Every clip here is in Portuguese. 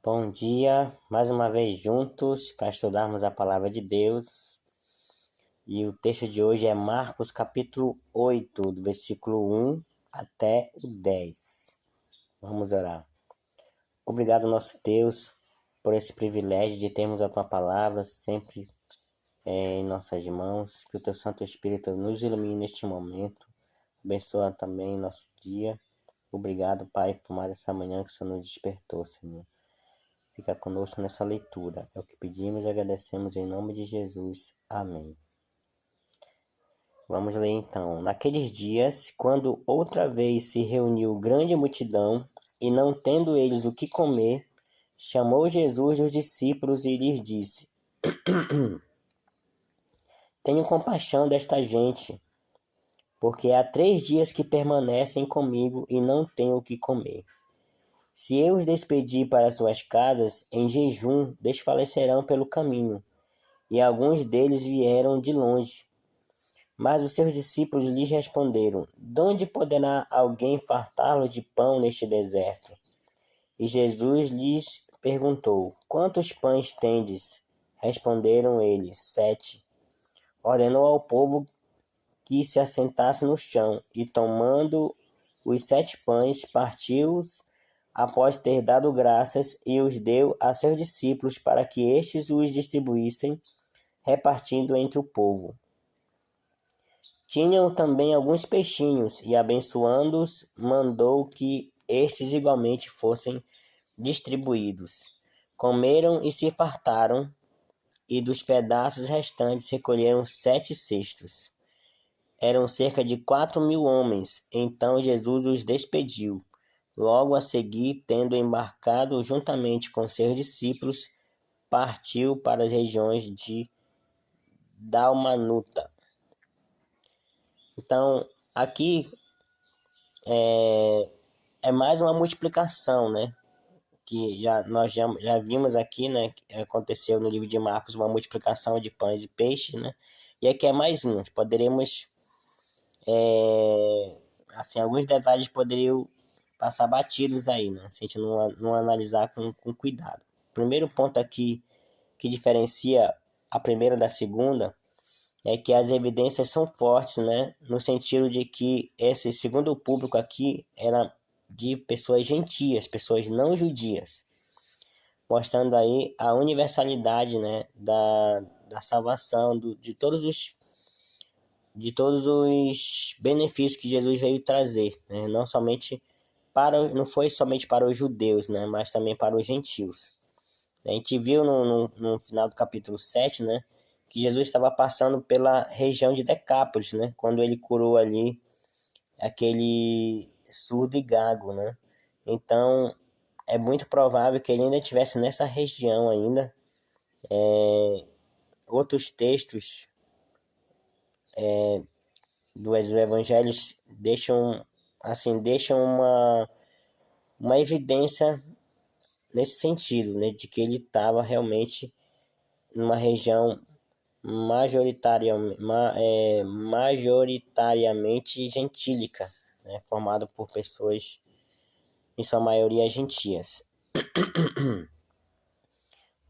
Bom dia, mais uma vez juntos para estudarmos a palavra de Deus. E o texto de hoje é Marcos capítulo 8, do versículo 1 até o 10. Vamos orar. Obrigado, nosso Deus, por esse privilégio de termos a tua palavra sempre em nossas mãos. Que o teu Santo Espírito nos ilumine neste momento. Abençoa também nosso dia. Obrigado, Pai, por mais essa manhã que o Senhor nos despertou, Senhor. Fica conosco nessa leitura. É o que pedimos e agradecemos em nome de Jesus. Amém. Vamos ler então. Naqueles dias, quando outra vez se reuniu grande multidão, e não tendo eles o que comer, chamou Jesus os discípulos e lhes disse: Tenho compaixão desta gente, porque há 3 dias que permanecem comigo e não têm o que comer. Se eu os despedir para suas casas, em jejum, desfalecerão pelo caminho. E alguns deles vieram de longe. Mas os seus discípulos lhes responderam: De onde poderá alguém fartá-lo de pão neste deserto? E Jesus lhes perguntou: Quantos pães tendes? Responderam eles: 7. Ordenou ao povo que se assentasse no chão, e tomando os 7 pães, partiu-os após ter dado graças, e os deu a seus discípulos para que estes os distribuíssem, repartindo entre o povo. Tinham também alguns peixinhos, e abençoando-os, mandou que estes igualmente fossem distribuídos. Comeram e se fartaram, e dos pedaços restantes recolheram 7 cestos. Eram cerca de 4.000 homens. Então Jesus os despediu. Logo a seguir, tendo embarcado juntamente com seus discípulos, partiu para as regiões de Dalmanuta. Então, aqui é mais uma multiplicação, né? Que nós já vimos aqui, né? Que aconteceu no livro de Marcos uma multiplicação de pães e peixes, né? E aqui é mais um. Poderemos, assim, alguns detalhes poderiam passar batidos aí, né? Se a gente não analisar com cuidado. O primeiro ponto aqui que diferencia a primeira da segunda é que as evidências são fortes, né? No sentido de que esse segundo público aqui era de pessoas gentias, pessoas não judias, mostrando aí a universalidade, né, da salvação, de todos os benefícios que Jesus veio trazer, né? Não foi somente para os judeus, né, mas também para os gentios. A gente viu no final do capítulo 7, né, que Jesus estava passando pela região de Decápolis, né, quando ele curou ali aquele surdo e gago, né. Então, é muito provável que ele ainda estivesse nessa região ainda. Outros textos dos evangelhos deixam uma evidência nesse sentido, né, de que ele estava realmente numa região majoritariamente gentílica, né, formado por pessoas, em sua maioria, gentias.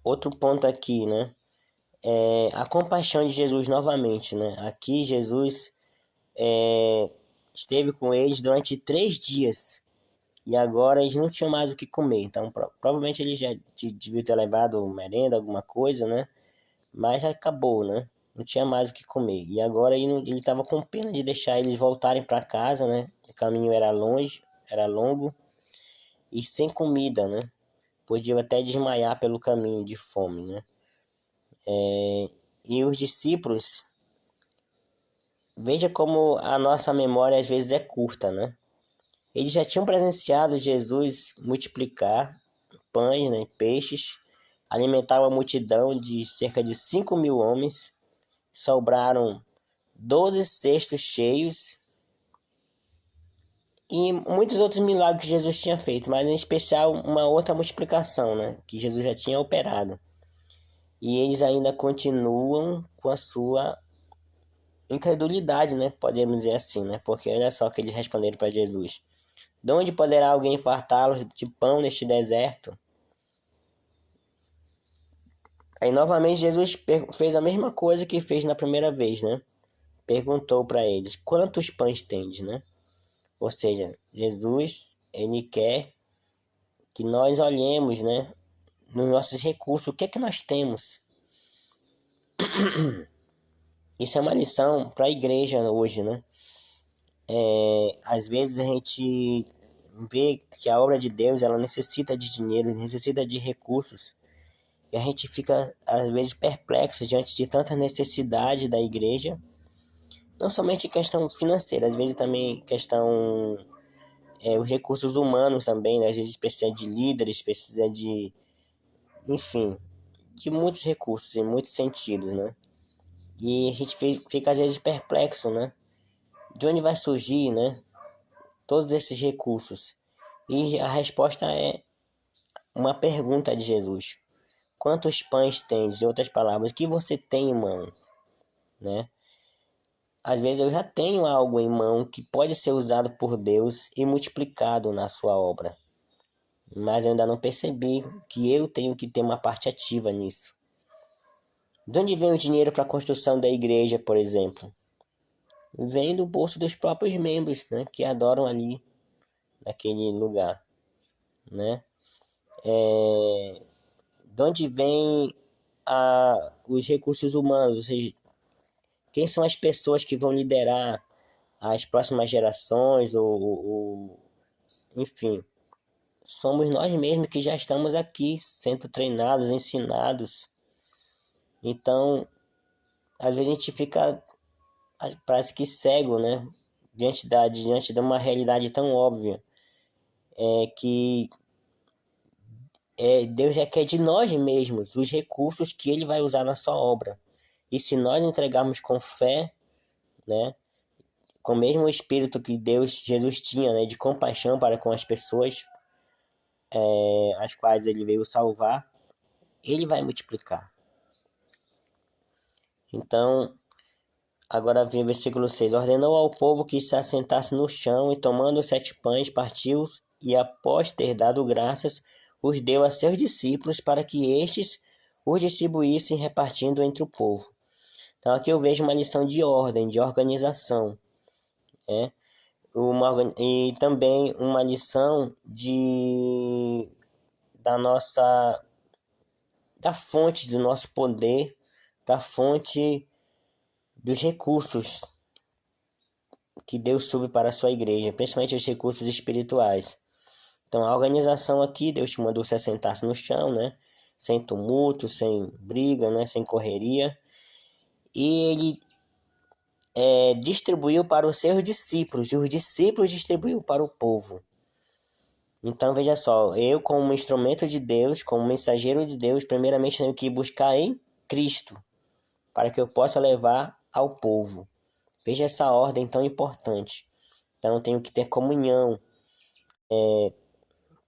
Outro ponto aqui, né, é a compaixão de Jesus novamente, né? Aqui Jesus esteve com eles durante 3 dias e agora eles não tinham mais o que comer. Então provavelmente eles já deviam ter levado merenda, alguma coisa, né? Mas acabou, né? Não tinha mais o que comer. E agora ele estava com pena de deixar eles voltarem para casa, né? O caminho era longo e sem comida, né? Podiam até desmaiar pelo caminho de fome, né? E os discípulos, veja como a nossa memória às vezes é curta, né? Eles já tinham presenciado Jesus multiplicar pães, né, peixes, alimentar uma multidão de cerca de 5.000 homens, sobraram 12 cestos cheios e muitos outros milagres que Jesus tinha feito, mas em especial uma outra multiplicação, né, que Jesus já tinha operado. E eles ainda continuam com a sua incredulidade, né, podemos dizer assim, né, porque olha só que eles responderam para Jesus: De onde poderá alguém fartá-los de pão neste deserto? Aí novamente Jesus fez a mesma coisa que fez na primeira vez, né? Perguntou para eles: quantos pães tendes, né? Ou seja, Jesus, ele quer que nós olhemos, né, nos nossos recursos, o que é que nós temos. Isso é uma lição para a igreja hoje, né? Às vezes a gente vê que a obra de Deus, ela necessita de dinheiro, necessita de recursos, e a gente fica às vezes perplexo diante de tanta necessidade da igreja, não somente questão financeira, às vezes também questão os recursos humanos também, né? Às vezes precisa de líderes, precisa de, enfim, de muitos recursos em muitos sentidos, né? E a gente fica às vezes perplexo, né? De onde vai surgir, né? Todos esses recursos. E a resposta é uma pergunta de Jesus: quantos pães tens? Em outras palavras, o que você tem em mão, né? Às vezes eu já tenho algo em mão que pode ser usado por Deus e multiplicado na sua obra, mas eu ainda não percebi que eu tenho que ter uma parte ativa nisso. De onde vem o dinheiro para a construção da igreja, por exemplo? Vem do bolso dos próprios membros, né, que adoram ali naquele lugar, né? De onde vem os recursos humanos, ou seja, quem são as pessoas que vão liderar as próximas gerações, enfim, somos nós mesmos que já estamos aqui sendo treinados, ensinados. Então, às vezes a gente fica, parece que cego, né? Diante de uma realidade tão óbvia, que Deus requer de nós mesmos os recursos que Ele vai usar na sua obra. E se nós entregarmos com fé, né, com o mesmo espírito que Jesus tinha, né, de compaixão para com as pessoas, as quais Ele veio salvar, Ele vai multiplicar. Então, agora vem o versículo 6. Ordenou ao povo que se assentasse no chão e, tomando os 7 pães, partiu e, após ter dado graças, os deu a seus discípulos para que estes os distribuíssem repartindo entre o povo. Então aqui eu vejo uma lição de ordem, de organização, né? E também uma lição da nossa da fonte do nosso poder, da fonte dos recursos que Deus sube para a sua igreja, principalmente os recursos espirituais. Então a organização aqui, Deus te mandou se assentar no chão, né? Sem tumulto, sem briga, né? Sem correria. E ele distribuiu para os seus discípulos, e os discípulos distribuiu para o povo. Então veja só, eu como instrumento de Deus, como mensageiro de Deus, primeiramente tenho que buscar em Cristo, para que eu possa levar ao povo. Veja essa ordem tão importante. Então eu tenho que ter comunhão.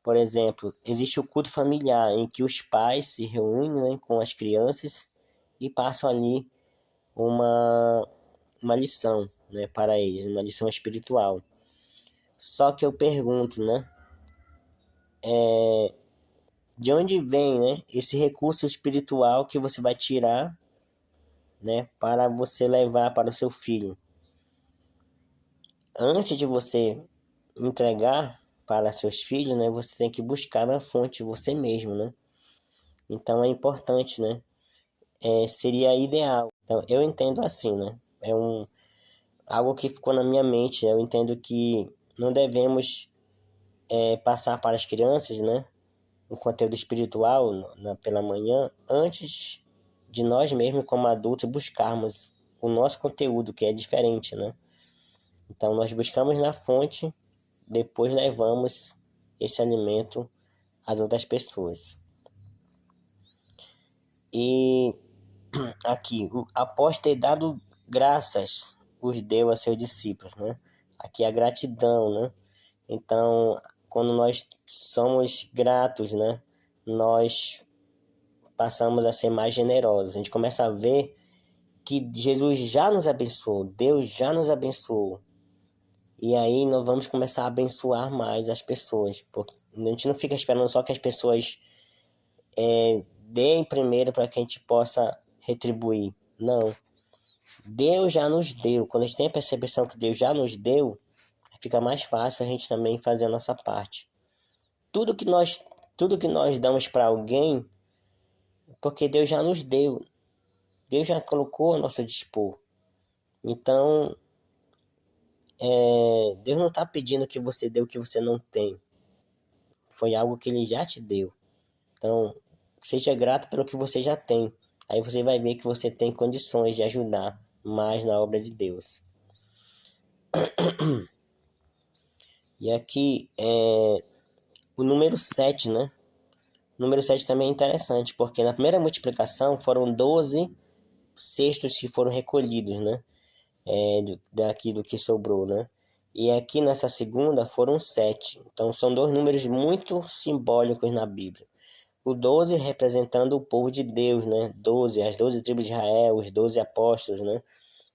Por exemplo, existe o culto familiar, em que os pais se reúnem, né, com as crianças e passam ali uma, uma lição, né, para eles, uma lição espiritual. Só que eu pergunto, né, de onde vem, né, esse recurso espiritual que você vai tirar, né, para você levar para o seu filho? Antes de você entregar para seus filhos, né, você tem que buscar na fonte você mesmo, né? Então é importante, né? Seria ideal. Então eu entendo assim, né? Algo que ficou na minha mente. Eu entendo que não devemos passar para as crianças, né, o conteúdo espiritual pela manhã antes de nós mesmos, como adultos, buscarmos o nosso conteúdo, que é diferente, né? Então nós buscamos na fonte, depois levamos esse alimento às outras pessoas. E aqui, após ter dado graças, os deu a seus discípulos, né? Aqui a gratidão, né? Então, quando nós somos gratos, né? Nós passamos a ser mais generosos. A gente começa a ver que Jesus já nos abençoou, Deus já nos abençoou. E aí nós vamos começar a abençoar mais as pessoas. Porque a gente não fica esperando só que as pessoas dê primeiro para que a gente possa retribuir. Não. Deus já nos deu. Quando a gente tem a percepção que Deus já nos deu, fica mais fácil a gente também fazer a nossa parte. Tudo que nós damos para alguém, porque Deus já nos deu. Deus já colocou a nosso dispor. Então, Deus não está pedindo que você dê o que você não tem. Foi algo que Ele já te deu. Então, seja grato pelo que você já tem. Aí você vai ver que você tem condições de ajudar mais na obra de Deus. E aqui o número 7, né? O número 7 também é interessante, porque na primeira multiplicação foram 12 cestos que foram recolhidos, né? Daqui do que sobrou, né? E aqui nessa segunda foram 7. Então são dois números muito simbólicos na Bíblia. O 12 representando o povo de Deus, né? 12, as 12 tribos de Israel, os 12 apóstolos, né?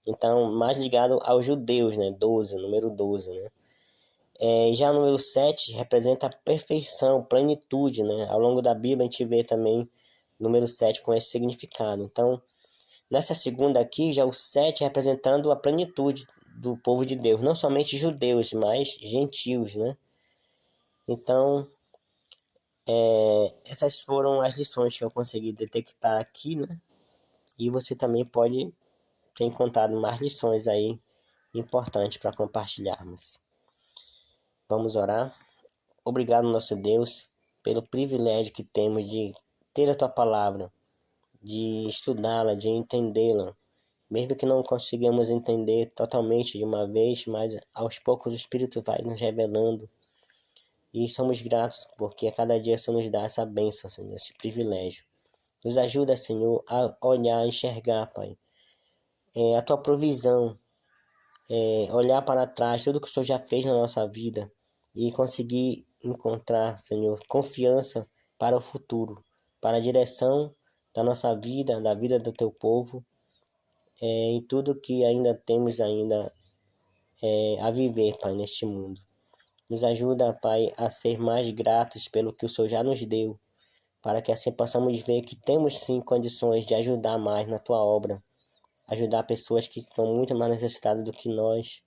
Então, mais ligado aos judeus, né? 12, número 12, né? Já o número 7 representa a perfeição, plenitude, né? Ao longo da Bíblia a gente vê também o número 7 com esse significado. Então, nessa segunda aqui, já o 7 representando a plenitude do povo de Deus. Não somente judeus, mas gentios, né? Então, essas foram as lições que eu consegui detectar aqui, né? E você também pode ter encontrado mais lições aí importantes para compartilharmos. Vamos orar. Obrigado, nosso Deus, pelo privilégio que temos de ter a Tua palavra, de estudá-la, de entendê-la. Mesmo que não consigamos entender totalmente de uma vez, mas aos poucos o Espírito vai nos revelando. E somos gratos porque a cada dia o Senhor nos dá essa bênção, Senhor, esse privilégio. Nos ajuda, Senhor, a olhar, a enxergar, Pai, a Tua provisão, olhar para trás, tudo que o Senhor já fez na nossa vida e conseguir encontrar, Senhor, confiança para o futuro, para a direção da nossa vida, da vida do Teu povo, em tudo que ainda temos a viver, Pai, neste mundo. Nos ajuda, Pai, a ser mais gratos pelo que o Senhor já nos deu, para que assim possamos ver que temos sim condições de ajudar mais na Tua obra, ajudar pessoas que são muito mais necessitadas do que nós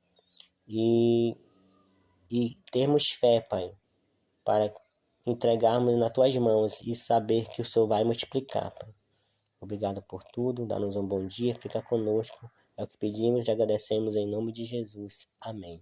e termos fé, Pai, para entregarmos nas Tuas mãos e saber que o Senhor vai multiplicar, Pai. Obrigado por tudo, dá-nos um bom dia, fica conosco. É o que pedimos e agradecemos em nome de Jesus. Amém.